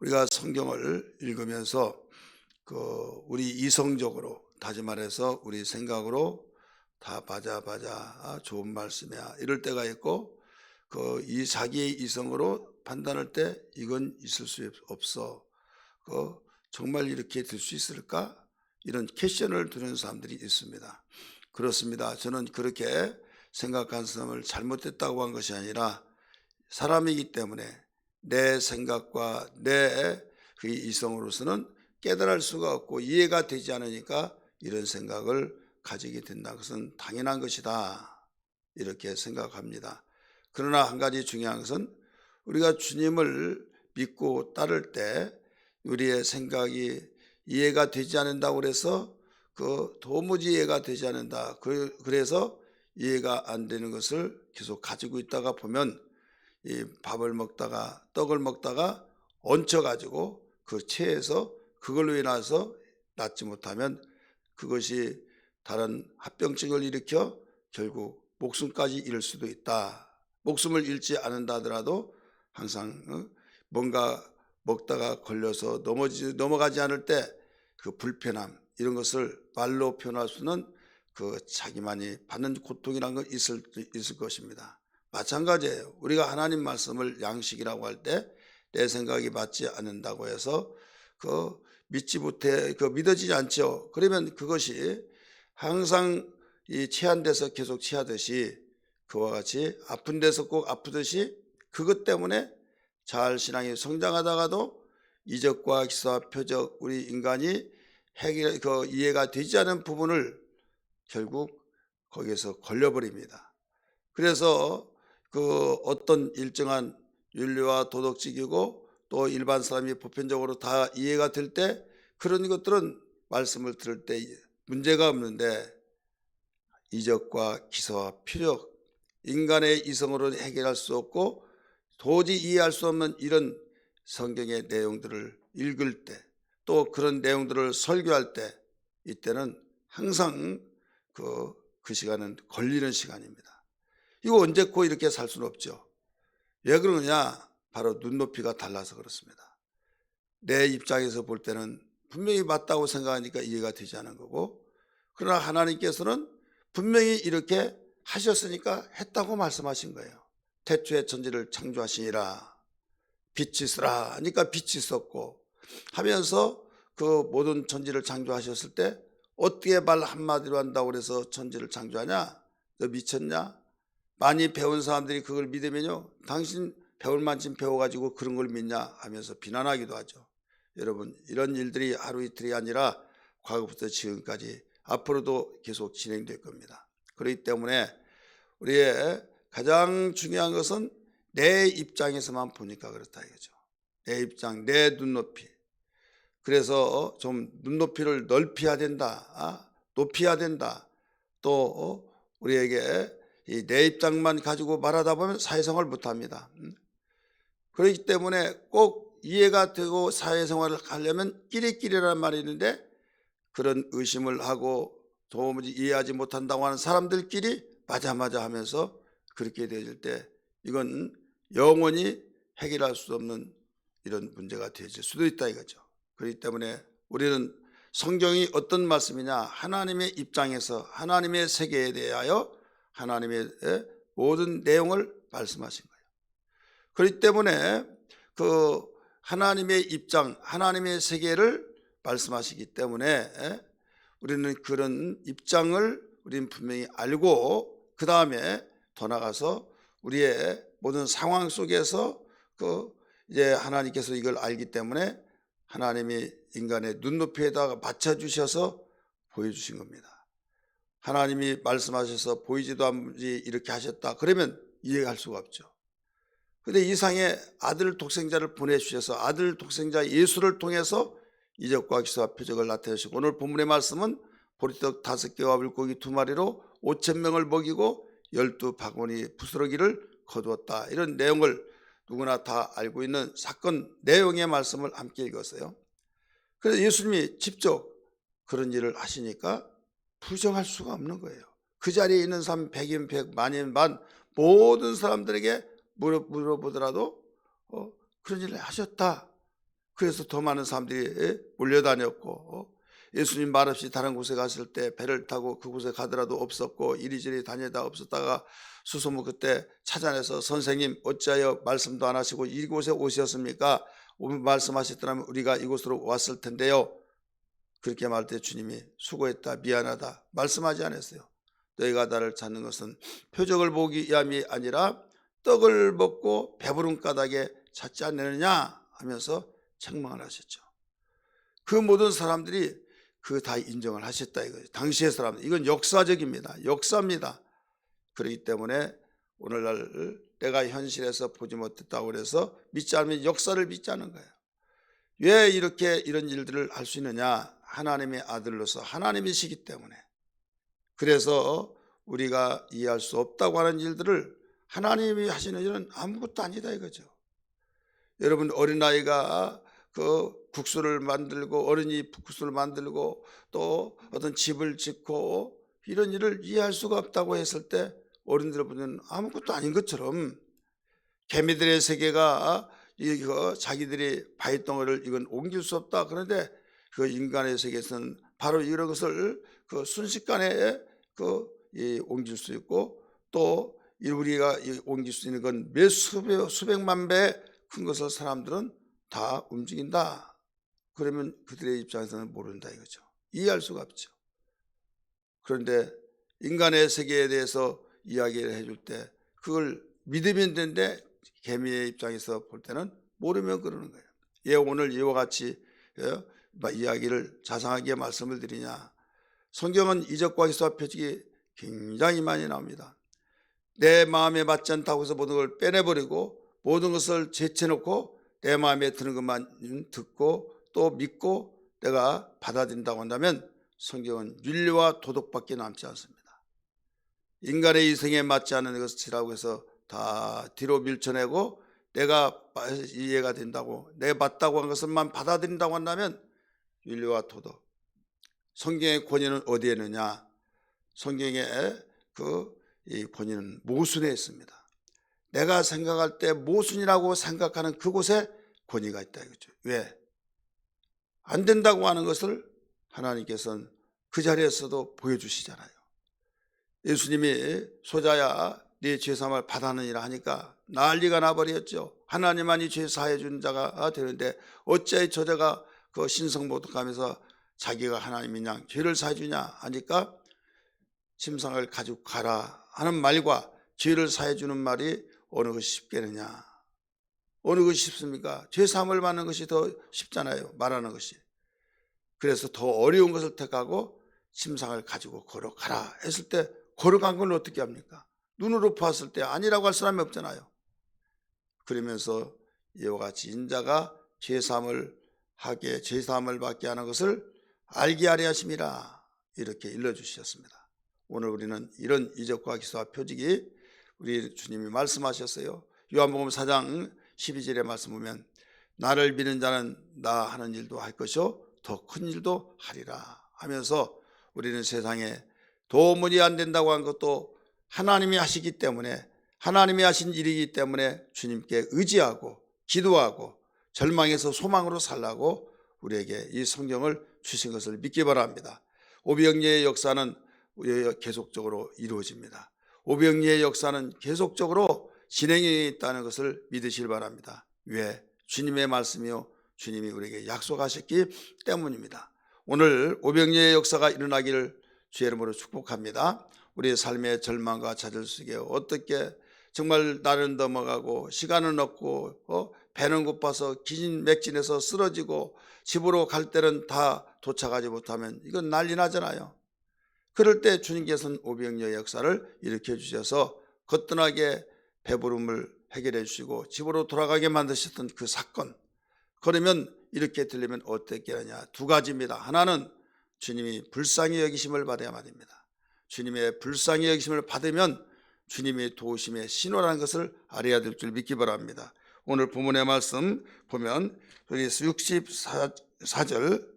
우리가 성경을 읽으면서 우리 이성적으로, 다시 말해서 우리 생각으로 다 맞아 좋은 말씀이야 이럴 때가 있고, 이 자기의 이성으로 판단할 때 이건 있을 수 없어, 정말 이렇게 될 수 있을까, 이런 퀘션을 두는 사람들이 있습니다. 그렇습니다. 저는 그렇게 생각한 사람을 잘못됐다고 한 것이 아니라, 사람이기 때문에 내 생각과 내 그 이성으로서는 깨달을 수가 없고 이해가 되지 않으니까 이런 생각을 가지게 된다는 것은 당연한 것이다, 이렇게 생각합니다. 그러나 한 가지 중요한 것은, 우리가 주님을 믿고 따를 때 우리의 생각이 이해가 되지 않는다고 해서 도무지 이해가 되지 않는다, 그래서 이해가 안 되는 것을 계속 가지고 있다가 보면, 이 밥을 먹다가 떡을 먹다가 얹혀가지고 그 체에서 그걸로 인해서 낫지 못하면 그것이 다른 합병증을 일으켜 결국 목숨까지 잃을 수도 있다. 목숨을 잃지 않는다 하더라도 항상 뭔가 먹다가 걸려서 넘어가지 않을 때 그 불편함, 이런 것을 말로 표현할 수는 자기만이 받는 고통이라는 건 있을 것입니다. 마찬가지예요. 우리가 하나님 말씀을 양식이라고 할 때 내 생각이 맞지 않는다고 해서 믿지 못해, 믿어지지 않죠. 그러면 그것이 항상 이 체한 데서 계속 체하듯이, 그와 같이 아픈 데서 꼭 아프듯이, 그것 때문에 잘 신앙이 성장하다가도 이적과 기사와 표적, 우리 인간이 이해가 되지 않은 부분을 결국 거기에서 걸려버립니다. 그래서 어떤 일정한 윤리와 도덕적이고 또 일반 사람이 보편적으로 다 이해가 될 때, 그런 것들은 말씀을 들을 때 문제가 없는데, 이적과 기사와 표적, 인간의 이성으로는 해결할 수 없고 도저히 이해할 수 없는 이런 성경의 내용들을 읽을 때, 또 그런 내용들을 설교할 때, 이때는 항상 그 시간은 걸리는 시간입니다. 이거 언제고 이렇게 살 수는 없죠. 왜 그러느냐? 바로 눈높이가 달라서 그렇습니다. 내 입장에서 볼 때는 분명히 맞다고 생각하니까 이해가 되지 않은 거고, 그러나 하나님께서는 분명히 이렇게 하셨으니까 했다고 말씀하신 거예요. 태초에 천지를 창조하시니라, 빛이 있으라 하니까 빛이 있었고 하면서 모든 천지를 창조하셨을 때 어떻게 말 한마디로 한다고 해서 천지를 창조하냐? 너 미쳤냐? 많이 배운 사람들이 그걸 믿으면요, 당신 배울 만큼 배워가지고 그런 걸 믿냐 하면서 비난하기도 하죠. 여러분, 이런 일들이 하루 이틀이 아니라 과거부터 지금까지 앞으로도 계속 진행될 겁니다. 그렇기 때문에 우리의 가장 중요한 것은 내 입장에서만 보니까 그렇다 이거죠. 내 입장, 내 눈높이. 그래서 좀 눈높이를 넓혀야 된다, 높여야 된다. 또 우리에게 내 입장만 가지고 말하다 보면 사회생활을 못합니다. 그렇기 때문에 꼭 이해가 되고 사회생활을 하려면 끼리끼리라는 말이 있는데, 그런 의심을 하고 도무지 이해하지 못한다고 하는 사람들끼리 맞아 하면서 그렇게 되질 때, 이건 영원히 해결할 수 없는 이런 문제가 될 수도 있다 이거죠. 그렇기 때문에 우리는 성경이 어떤 말씀이냐, 하나님의 입장에서 하나님의 세계에 대하여 하나님의 모든 내용을 말씀하신 거예요. 그렇기 때문에 하나님의 입장, 하나님의 세계를 말씀하시기 때문에 우리는 그런 입장을 우리는 분명히 알고, 그 다음에 더 나가서 우리의 모든 상황 속에서 이제 하나님께서 이걸 알기 때문에 하나님이 인간의 눈높이에다가 맞춰주셔서 보여주신 겁니다. 하나님이 말씀하셔서 보이지도 않지 이렇게 하셨다 그러면 이해할 수가 없죠. 그런데 이상의 아들 독생자를 보내주셔서 아들 독생자 예수를 통해서 이적과 기사와 표적을 나타내시고, 오늘 본문의 말씀은 보리떡 5개와 물고기 2마리로 5,000명을 먹이고 12바구니 부스러기를 거두었다, 이런 내용을 누구나 다 알고 있는 사건 내용의 말씀을 함께 읽었어요. 그래서 예수님이 직접 그런 일을 하시니까 부정할 수가 없는 거예요. 그 자리에 있는 사람 100인 100, 만인 만, 모든 사람들에게 물어보더라도 그런 일을 하셨다, 그래서 더 많은 사람들이 몰려다녔고, 예수님 말없이 다른 곳에 갔을 때 배를 타고 그곳에 가더라도 없었고, 이리저리 다니다 없었다가 수소문 그때 찾아내서 선생님 어찌하여 말씀도 안 하시고 이곳에 오셨습니까? 말씀하셨더라면 우리가 이곳으로 왔을 텐데요. 그렇게 말할 때 주님이 수고했다, 미안하다 말씀하지 않았어요. 너희가 나를 찾는 것은 표적을 보기 위함이 아니라 떡을 먹고 배부른 까닭에 찾지 않느냐 하면서 책망을 하셨죠. 그 모든 사람들이 그 다 인정을 하셨다 이거죠. 당시의 사람들, 이건 역사적입니다. 역사입니다. 그렇기 때문에 오늘날 내가 현실에서 보지 못했다고 그래서 믿지 않으면 역사를 믿지 않는 거예요. 왜 이렇게 이런 일들을 할 수 있느냐? 하나님의 아들로서 하나님이시기 때문에. 그래서 우리가 이해할 수 없다고 하는 일들을 하나님이 하시는 일은 아무것도 아니다 이거죠. 여러분 어린아이가 그 국수를 만들고, 어른이 국수를 만들고 또 어떤 집을 짓고 이런 일을 이해할 수가 없다고 했을 때 어른들 보면 아무것도 아닌 것처럼, 개미들의 세계가 이거 자기들이 바위덩어리를 이건 옮길 수 없다. 그런데 그 인간의 세계에서는 바로 이런 것을 그 순식간에 옮길 수 있고, 또 우리가 옮길 수 있는 건 몇 수백만 배 큰 것을 사람들은 다 움직인다. 그러면 그들의 입장에서는 모른다 이거죠. 이해할 수가 없죠. 그런데 인간의 세계에 대해서 이야기를 해줄 때 그걸 믿으면 되는데 개미의 입장에서 볼 때는 모르면 그러는 거예요. 예, 오늘 이와 같이 이야기를 자상하게 말씀을 드리냐. 성경은 이적과 기사와 표적이 굉장히 많이 나옵니다. 내 마음에 맞지 않다고 해서 모든 걸 빼내버리고 모든 것을 제쳐놓고 내 마음에 드는 것만 듣고 또 믿고 내가 받아들인다고 한다면 성경은 윤리와 도덕밖에 남지 않습니다. 인간의 이성에 맞지 않는 것이라고 해서 다 뒤로 밀쳐내고 내가 이해가 된다고, 내가 맞다고 한 것을만 받아들인다고 한다면 윤리와 도덕, 성경의 권위는 어디에 있느냐? 성경의 이 권위는 모순에 있습니다. 내가 생각할 때 모순이라고 생각하는 그곳에 권위가 있다 이거죠. 왜? 안 된다고 하는 것을 하나님께서는 그 자리에서도 보여주시잖아요. 예수님이 소자야 네 죄사함을 받았느니라 하니까 난리가 나버렸죠. 하나님만이 죄 사해 준 자가 되는데 어찌하여 저자가 그 신성모독하면서 자기가 하나님인 양 죄를 사해 주냐 하니까 침상을 가지고 가라 하는 말과 죄를 사해 주는 말이 어느 것이 쉽겠느냐? 어느 것이 쉽습니까? 죄 사함을 받는 것이 더 쉽잖아요, 말하는 것이. 그래서 더 어려운 것을 택하고 침상을 가지고 걸어가라 했을 때 걸어간 걸 어떻게 합니까? 눈으로 봤을 때 아니라고 할 사람이 없잖아요. 그러면서 이와 같이 인자가 죄사함을 받게 하는 것을 알게 하려 하심이라 이렇게 일러주셨습니다. 오늘 우리는 이런 이적과 기사와 표적이 우리 주님이 말씀하셨어요. 요한복음 4장 12절의 말씀 보면 나를 믿는 자는 나 하는 일도 할 것이요 더 큰 일도 하리라 하면서 우리는 세상에 도무지 안 된다고 한 것도 하나님이 하시기 때문에, 하나님이 하신 일이기 때문에 주님께 의지하고 기도하고 절망에서 소망으로 살라고 우리에게 이 성경을 주신 것을 믿기 바랍니다. 오병이의 역사는 계속적으로 이루어집니다. 오병이의 역사는 계속적으로 진행이 있다는 것을 믿으시길 바랍니다. 왜? 주님의 말씀이요 주님이 우리에게 약속하셨기 때문입니다. 오늘 오병이의 역사가 일어나기를 주의 이름으로 축복합니다. 우리의 삶의 절망과 좌절 속에 어떻게 정말 날은 넘어가고 시간은 없고 배는 고파서 기진맥진해서 쓰러지고 집으로 갈 때는 다 도착하지 못하면 이건 난리 나잖아요. 그럴 때 주님께서는 오병이어의 역사를 일으켜 주셔서 거뜬하게 배부름을 해결해 주시고 집으로 돌아가게 만드셨던 그 사건, 그러면 이렇게 들리면 어떻게 하냐? 두 가지입니다. 하나는 주님이 불쌍히 여기심을 받아야만 됩니다. 주님의 불쌍히 여기심을 받으면 주님의 도우심의 신호라는 것을 알아야 될 줄 믿기 바랍니다. 오늘 본문의 말씀 보면 64절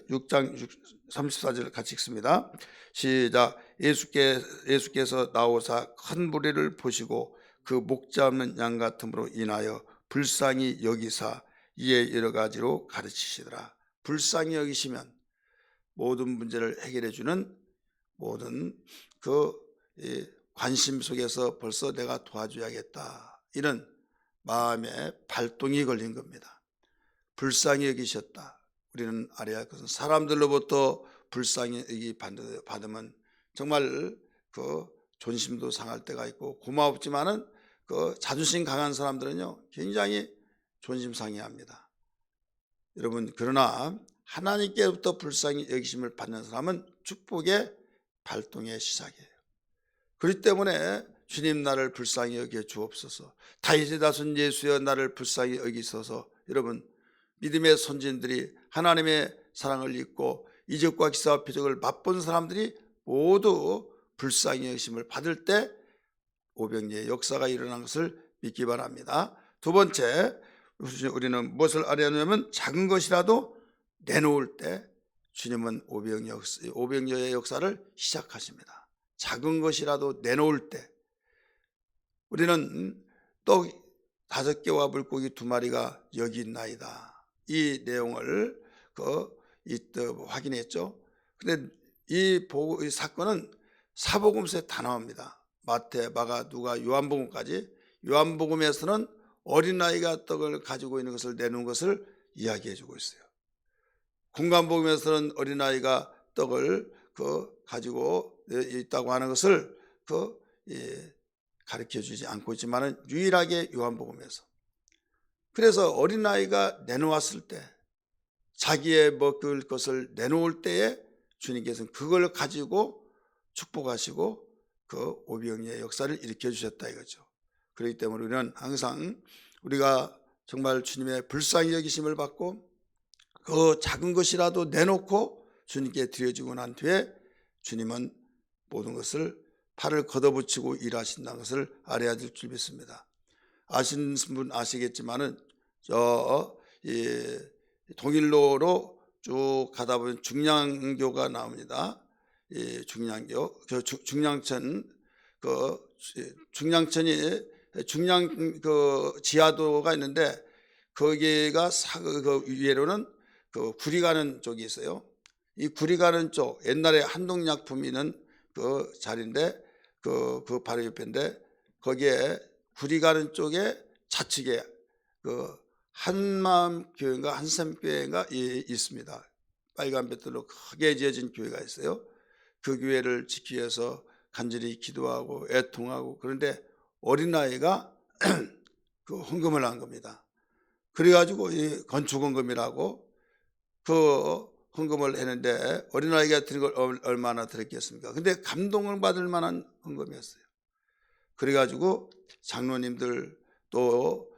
6장 34절 같이 읽습니다. 시작. 예수께서 나오사 큰 무리를 보시고 그 목자 없는 양 같음으로 인하여 불쌍히 여기사 이에 여러 가지로 가르치시더라. 불쌍히 여기시면 모든 문제를 해결해 주는 모든 그 관심 속에서 벌써 내가 도와줘야겠다, 이런 마음의 발동이 걸린 겁니다. 불쌍히 여기셨다. 우리는 알아야 할 것은 사람들로부터 불쌍히 여기 받으면 정말 그 존심도 상할 때가 있고, 고마웠지만은 그 자존심 강한 사람들은요 굉장히 존심 상해합니다. 여러분, 그러나 하나님께로부터 불쌍히 여기심을 받는 사람은 축복의 발동의 시작이에요. 그렇기 때문에 주님, 나를 불쌍히 여겨 주옵소서. 다윗의 자손 예수여, 나를 불쌍히 여기소서. 여러분, 믿음의 선진들이 하나님의 사랑을 잊고 이적과 기사와 표적을 맛본 사람들이 모두 불쌍히 여기심을 받을 때 오병이의 역사가 일어난 것을 믿기 바랍니다. 두 번째, 우리는 무엇을 알아야 하냐면 작은 것이라도 내놓을 때 주님은 오병이어의 역사를 시작하십니다. 작은 것이라도 내놓을 때, 우리는 떡 5개와 물고기 2마리가 여기 있나이다, 이 내용을 확인했죠. 그런데 이 사건은 사복음서에 다 나옵니다. 마태, 마가, 누가, 요한복음까지. 요한복음에서는 어린아이가 떡을 가지고 있는 것을 내놓은 것을 이야기해 주고 있어요. 공관복음에서는 어린아이가 떡을 가지고 있다고 하는 것을 가르쳐 주지 않고 있지만은 유일하게 요한복음에서. 그래서 어린아이가 내놓았을 때, 자기의 먹을 것을 내놓을 때에 주님께서는 그걸 가지고 축복하시고 그 오병이의 역사를 일으켜 주셨다 이거죠. 그렇기 때문에 우리는 항상 우리가 정말 주님의 불쌍히 여기심을 받고 그 작은 것이라도 내놓고 주님께 드려지고 난 뒤에 주님은 모든 것을 팔을 걷어붙이고 일하신다는 것을 알아야 될 줄 믿습니다. 아시는 분 아시겠지만은 동일로로 쭉 가다 보면 중량교가 나옵니다. 중량교, 중량천이 중량 지하도가 있는데, 거기가 그 위에로는 구리 가는 쪽이 있어요. 이 구리 가는 쪽, 옛날에 한동약품이 있는 그 자리인데, 그 바로 옆인데, 거기에 구리 가는 쪽에 좌측에 한마음교회인가 한샘교회인가 있습니다. 빨간 볕들로 크게 지어진 교회가 있어요. 그 교회를 지키기 위해서 간절히 기도하고 애통하고, 그런데 어린아이가 헌금을 한 겁니다. 그래가지고 이 건축헌금이라고 헌금을 했는데, 어린아이가 드린 걸 얼마나 들었겠습니까? 근데 감동을 받을 만한 헌금이었어요. 그래가지고 장로님들 또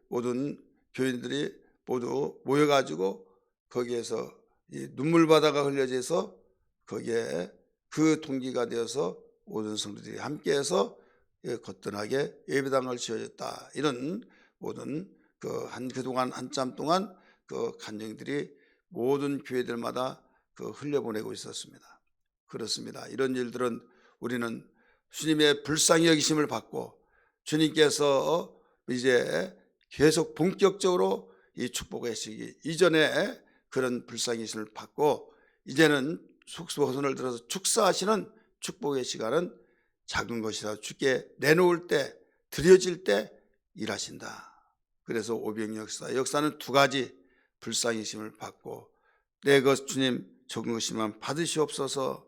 모든 교인들이 모두 모여가지고 거기에서 눈물바다가 흘려져서 거기에 그 동기가 되어서 모든 성도들이 함께해서 거뜬하게 예배당을 지어졌다. 이런 모든 그동안 한참 동안 간증들이 모든 교회들마다 흘려보내고 있었습니다. 그렇습니다. 이런 일들은 우리는 주님의 불쌍히 여기심을 받고 주님께서 이제 계속 본격적으로 이 축복의 시기 이전에 그런 불쌍히 여기심을 받고, 이제는 속수호선을 들어서 축사하시는 축복의 시간은 작은 것이라도 주께 내놓을 때, 드려질 때 일하신다. 그래서 오병 역사는 2가지, 불쌍히 여기심을 받고 내 것 주님 적은 것이만 받으시옵소서.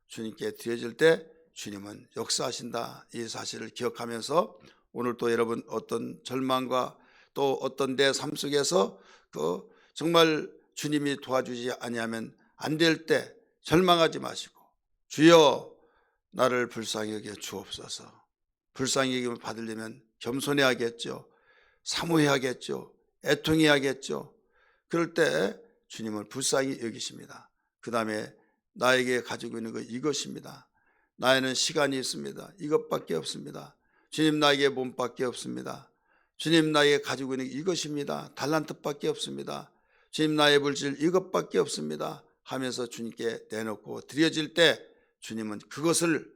주님께 드려질 때 주님은 역사하신다, 이 사실을 기억하면서 오늘 또 여러분 어떤 절망과 또 어떤 내 삶 속에서 정말 주님이 도와주지 아니하면 안 될 때 절망하지 마시고, 주여 나를 불쌍히 여겨 주옵소서. 불쌍히 여김을 받으려면 겸손해야겠죠. 사모해야겠죠. 애통해야겠죠. 그럴 때 주님을 불쌍히 여기십니다. 그 다음에 나에게 가지고 있는 것 이것입니다. 나에는 시간이 있습니다. 이것밖에 없습니다. 주님, 나에게 몸밖에 없습니다. 주님, 나에게 가지고 있는 이것입니다. 달란트밖에 없습니다. 주님, 나의 물질 이것밖에 없습니다 하면서 주님께 내놓고 드려질 때 주님은 그것을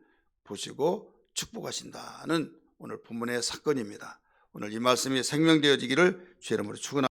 보시고 축복하신다는 오늘 본문의 사건입니다. 오늘 이 말씀이 생명되어지기를 주의 이름으로 축원합니다.